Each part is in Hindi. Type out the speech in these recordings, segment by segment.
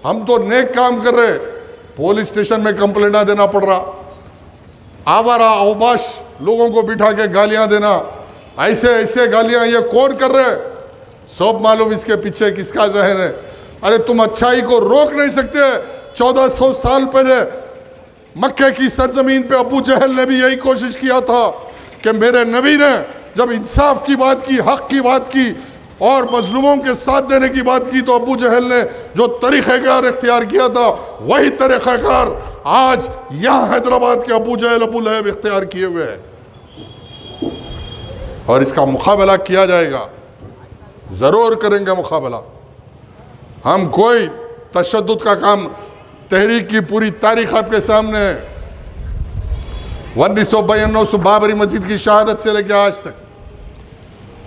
हम तो नेक काम कर रहे, पुलिस स्टेशन में कंप्लेंट ना देना पड़ रहा। आवारा अवबाश लोगों को बिठा के गालियां देना, ऐसे ऐसे गालियां ये कौन कर रहे? सब मालूम इसके पीछे किसका जहर है। अरे तुम अच्छाई को रोक नहीं सकते? 1400 साल पहले मक्के की सरजमीन पे अबू जहल ने भी यही कोशिश किया था कि मेरे नबी ने जब इंसाफ की बात की, हक की बात की और मजलूमों के साथ देने की बात की, तो अबू जहल ने जो तरीक़ाकार इख्तियार किया था वही तरीक़ाकार आज यहाँ हैदराबाद के अबू जहल अबू लहब इख्तियार किए हुए हैं। और इसका मुकाबला किया जाएगा, ज़रूर करेंगे मुकाबला। हम कोई तशद्दुद का काम, तहरीक की पूरी तारीख आपके सामने है। 1992 बाबरी मस्जिद की शहादत से लेकर आज तक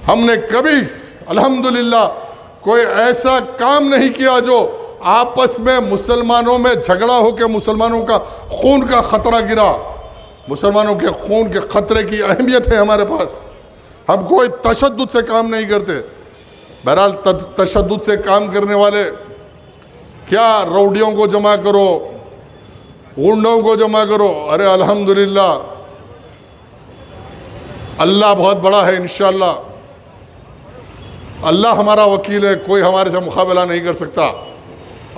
हमने कभी अल्हम्दुलिल्लाह कोई ऐसा काम नहीं किया जो आपस में मुसलमानों में झगड़ा हो के मुसलमानों का खून का खतरा गिरा। मुसलमानों के खून के खतरे की अहमियत है हमारे पास। हम कोई तशद्दुद से काम नहीं करते। बहरहाल तशद्दुद से काम करने वाले क्या रौडियों को जमा करो, गुंडों को जमा करो। अरे अल्हम्दुलिल्लाह अल्लाह बहुत बड़ा है, इंशाअल्लाह अल्लाह हमारा वकील है, कोई हमारे से मुकाबला नहीं कर सकता।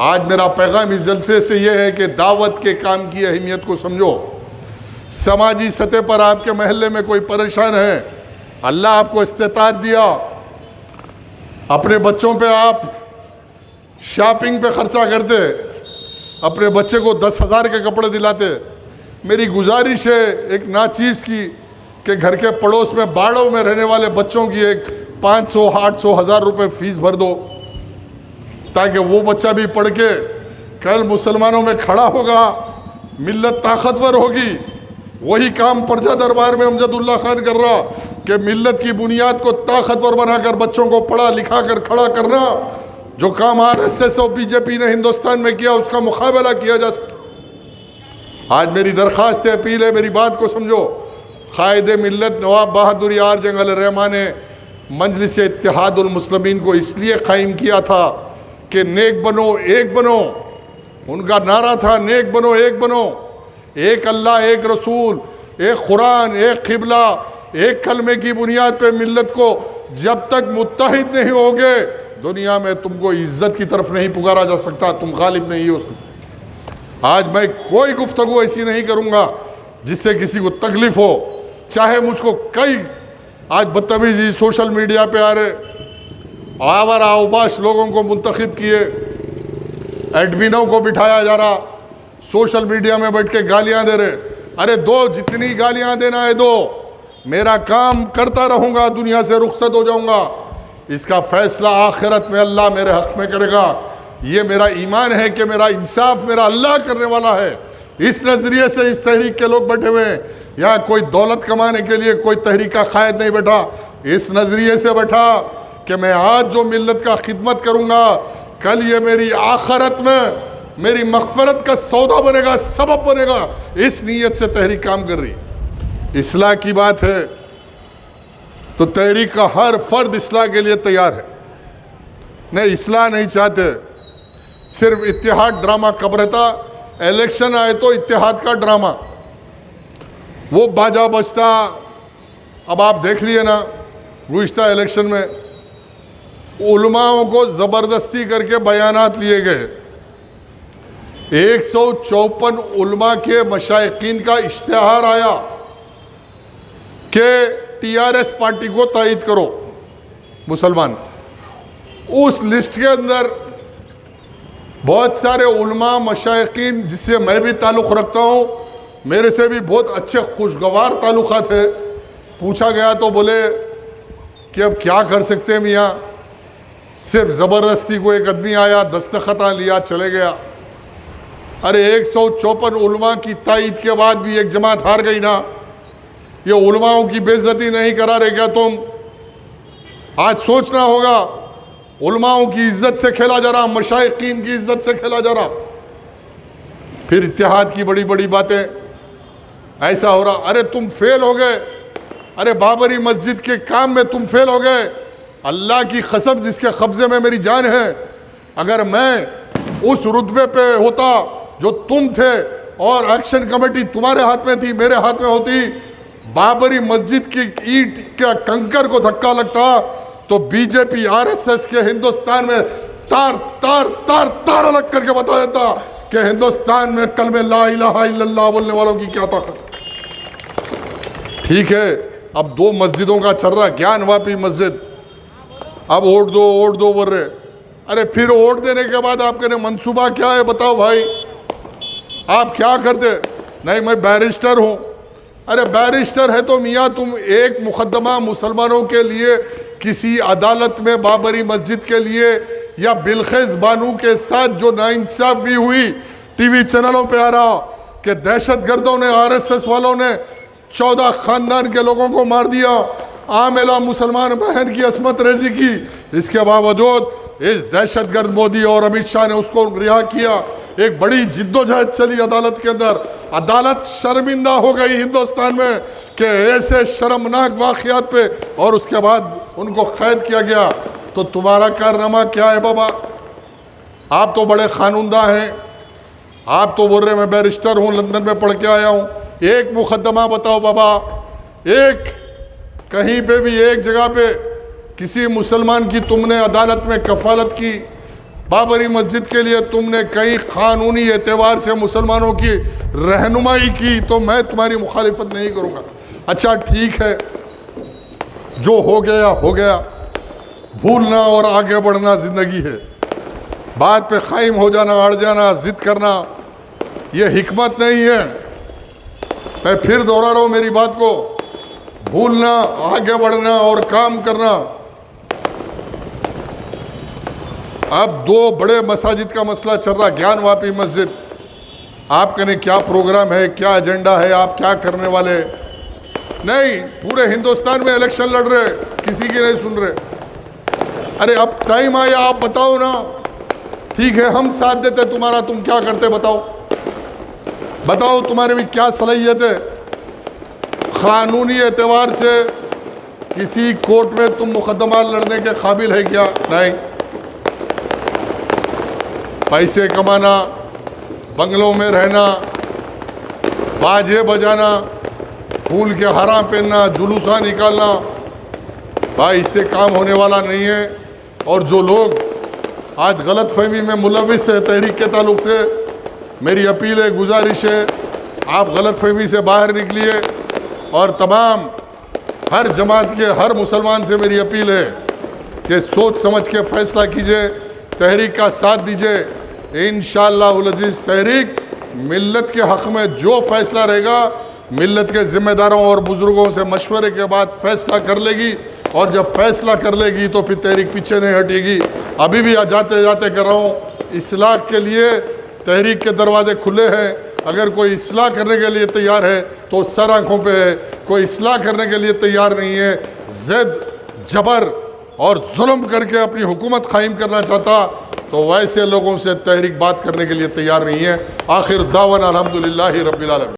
आज मेरा पैगाम इस जलसे से यह है कि दावत के काम की अहमियत को समझो। समाजी सतह पर आपके महल्ले में कोई परेशान है, अल्लाह आपको इस्तिताअत दिया, अपने बच्चों पे आप शॉपिंग पे खर्चा करते, अपने बच्चे को 10,000 के कपड़े दिलाते। मेरी गुजारिश है एक नाचीज़ की कि घर के पड़ोस में बाड़ों में रहने वाले बच्चों की एक 500, 800, 1000 रुपये फ़ीस भर दो, ताकि वो बच्चा भी पढ़ के कल मुसलमानों में खड़ा होगा, मिल्लत ताकतवर होगी। वही काम प्रजा दरबार में अमजदुल्ला खान कर रहा कि मिल्लत की बुनियाद को ताकतवर बनाकर बच्चों को पढ़ा लिखा कर खड़ा करना। जो काम RSS और BJP ने हिंदुस्तान में किया उसका मुकाबला किया जा सकता। आज मेरी दरख्वास्त है, अपील है, मेरी बात को समझो। कायदे मिल्लत नवाब बहादुर यार जंग अलरहमान ने मजलिस इत्तेहादुल मुस्लिमीन को इसलिए कायम किया था कि नेक बनो एक बनो। उनका नारा था नेक बनो एक बनो, एक अल्लाह एक रसूल, एक कुरान, एक किबला, एक कलमे की बुनियाद पे मिल्लत को जब तक मुत्तहिद नहीं होगे दुनिया में तुमको इज्जत की तरफ नहीं पुकारा जा सकता, तुम गालिब नहीं हो सकते। आज मैं कोई गुफ्तगू ऐसी नहीं करूँगा जिससे किसी को तकलीफ़ हो। चाहे मुझको कई आज बदतमीजी सोशल मीडिया पे आ रहे, आवारा अवबाश लोगों को मुंतखब किए, एडमिनों को बिठाया जा रहा, सोशल मीडिया में बैठ के गालियाँ दे रहे। अरे दो, जितनी गालियाँ देना है दो, मेरा काम करता रहूँगा, दुनिया से रुखसत हो जाऊँगा। इसका फैसला आखिरत में अल्लाह मेरे हक़ में करेगा। ये मेरा ईमान है कि मेरा इंसाफ मेरा अल्लाह करने वाला है। इस नज़रिए से इस तहरीक के लोग बैठे हुए हैं। यहाँ कोई दौलत कमाने के लिए कोई तहरीक का कायद नहीं बैठा, इस नज़रिए से बैठा कि मैं आज जो मिल्लत का खिदमत करूँगा कल ये मेरी आखिरत में मेरी मग़फ़रत का सौदा बनेगा, सबब बनेगा। इस नीयत से तहरीक काम कर रही। इस्लाह की बात है तो तहरीक का हर फर्द इस्लाह के लिए तैयार है। नहीं इस्लाह नहीं चाहते, सिर्फ इत्तेहाद ड्रामा कब रहता? इलेक्शन आए तो इत्तेहाद का ड्रामा, वो बाजा बजता। अब आप देख लिए ना, गुज़िश्ता इलेक्शन में उलमाओं को ज़बरदस्ती करके बयानात लिए गए। 154 उलमा के मशाइखीन का इश्तिहार आया कि TRS पार्टी को तायद करो मुसलमान। उस लिस्ट के अंदर बहुत सारे उलमा मशाइखीन जिससे मैं भी ताल्लुक़ रखता हूँ, मेरे से भी बहुत अच्छे खुशगवार ताल्लुक़ात है। पूछा गया तो बोले कि अब क्या कर सकते हैं मियाँ, सिर्फ ज़बरदस्ती को एक आदमी आया, दस्तखत लिया, चले गया। अरे 154 उलमा की तायद के बाद भी एक जमात हार गई ना। ये उलमाओं की बेइज्जती नहीं करा रहे क्या तुम? आज सोचना होगा। उलमाओं की इज्जत से खेला जा रहा, मशाइखीन की इज्जत से खेला जा रहा। फिर इत्तेहाद की बड़ी बड़ी बातें, ऐसा हो रहा। अरे तुम फेल हो गए, अरे बाबरी मस्जिद के काम में तुम फेल हो गए। अल्लाह की कसम जिसके कब्ज़े में मेरी जान है, अगर मैं उस रुतबे पे होता जो तुम थे और एक्शन कमेटी तुम्हारे हाथ में थी, मेरे हाथ में होती, बाबरी मस्जिद की ईंट का कंकर को धक्का लगता तो बीजेपी आरएसएस के हिंदुस्तान में तार तार तार तार अलग करके बता देता कि हिंदुस्तान में कलमे ला इलाहा इल्लल्लाह बोलने वालों की क्या ताकत है। ठीक है, अब 2 मस्जिदों का चल रहा, ज्ञानवापी मस्जिद, अब वोट दो बोल रहे। अरे फिर वोट देने के बाद आपके मंसूबा क्या है बताओ भाई, आप क्या करते? नहीं मैं बैरिस्टर हूं। अरे बैरिस्टर है तो मियाँ तुम एक मुकदमा मुसलमानों के लिए किसी अदालत में बाबरी मस्जिद के लिए या बिलखेज बानू के साथ जो नाइंसाफी हुई टीवी चैनलों पे आ रहा कि दहशतगर्दों ने, आरएसएस वालों ने 14 खानदान के लोगों को मार दिया, आमेला मुसलमान बहन की असमत रेजी की, इसके बावजूद इस दहशतगर्द मोदी और अमित शाह ने उसको रिहा किया। एक बड़ी जिद्दोजहद चली अदालत के अंदर, अदालत शर्मिंदा हो गई हिंदुस्तान में कि ऐसे शर्मनाक वाक़यात पे, और उसके बाद उनको कैद किया गया। तो तुम्हारा कारनामा क्या है बाबा? आप तो बड़े कानूनदा हैं, आप तो बोल रहे मैं बैरिस्टर हूँ, लंदन में पढ़ के आया हूँ। एक मुकदमा बताओ बाबा, एक कहीं पे भी एक जगह पे किसी मुसलमान की तुमने अदालत में कफालत की, बाबरी मस्जिद के लिए तुमने कई कानूनी एतबार से मुसलमानों की रहनुमाई की, तो मैं तुम्हारी मुखालिफत नहीं करूँगा। अच्छा ठीक है, जो हो गया, भूलना और आगे बढ़ना ज़िंदगी है। बात पे कायम हो जाना, अड़ जाना, ज़िद करना, ये हिकमत नहीं है। मैं फिर दोहरा रहा हूँ मेरी बात को, भूलना, आगे बढ़ना और काम करना। अब 2 बड़े मसाजिद का मसला चल रहा, ज्ञानवापी मस्जिद, आप कहने क्या प्रोग्राम है, क्या एजेंडा है, आप क्या करने वाले? नहीं, पूरे हिंदुस्तान में इलेक्शन लड़ रहे, किसी की नहीं सुन रहे। अरे अब टाइम आया, आप बताओ ना। ठीक है हम साथ देते तुम्हारा, तुम क्या करते बताओ तुम्हारे भी क्या सलाहियत है? कानूनी एतबार से किसी कोर्ट में तुम मुकदमा लड़ने के काबिल है क्या? नहीं। पैसे कमाना, बंगलों में रहना, बाजे बजाना, फूल के हारा पहनना, जुलूसा निकालना, भाई इससे काम होने वाला नहीं है। और जो लोग आज गलत फहमी में मुलविस है तहरीक के ताल्लुक से, मेरी अपील है, गुजारिश है, आप गलत फहमी से बाहर निकलिए। और तमाम हर जमात के हर मुसलमान से मेरी अपील है कि सोच समझ के फ़ैसला कीजिए, तहरीक का साथ दीजिए। इंशाअल्लाहुल अज़ीज़ तहरीक मिल्लत के हक़ में जो फ़ैसला रहेगा, मिल्लत के ज़िम्मेदारों और बुज़ुर्गों से मशवरे के बाद फ़ैसला कर लेगी, और जब फ़ैसला कर लेगी तो फिर तहरीक पीछे नहीं हटेगी। अभी भी जाते जाते कर रहा हूँ, इस्लाह के लिए तहरीक के दरवाजे खुले हैं। अगर कोई इस्लाह करने के लिए तैयार है तो सर आँखों पे है, कोई इस्लाह करने के लिए तैयार नहीं है, ज़िद जबर और जुल्म करके अपनी हुकूमत कायम करना चाहता, तो वैसे लोगों से तहरीक बात करने के लिए तैयार नहीं है। आखिर दावन अल्हम्दुलिल्लाहि रब्बिल आलमीन।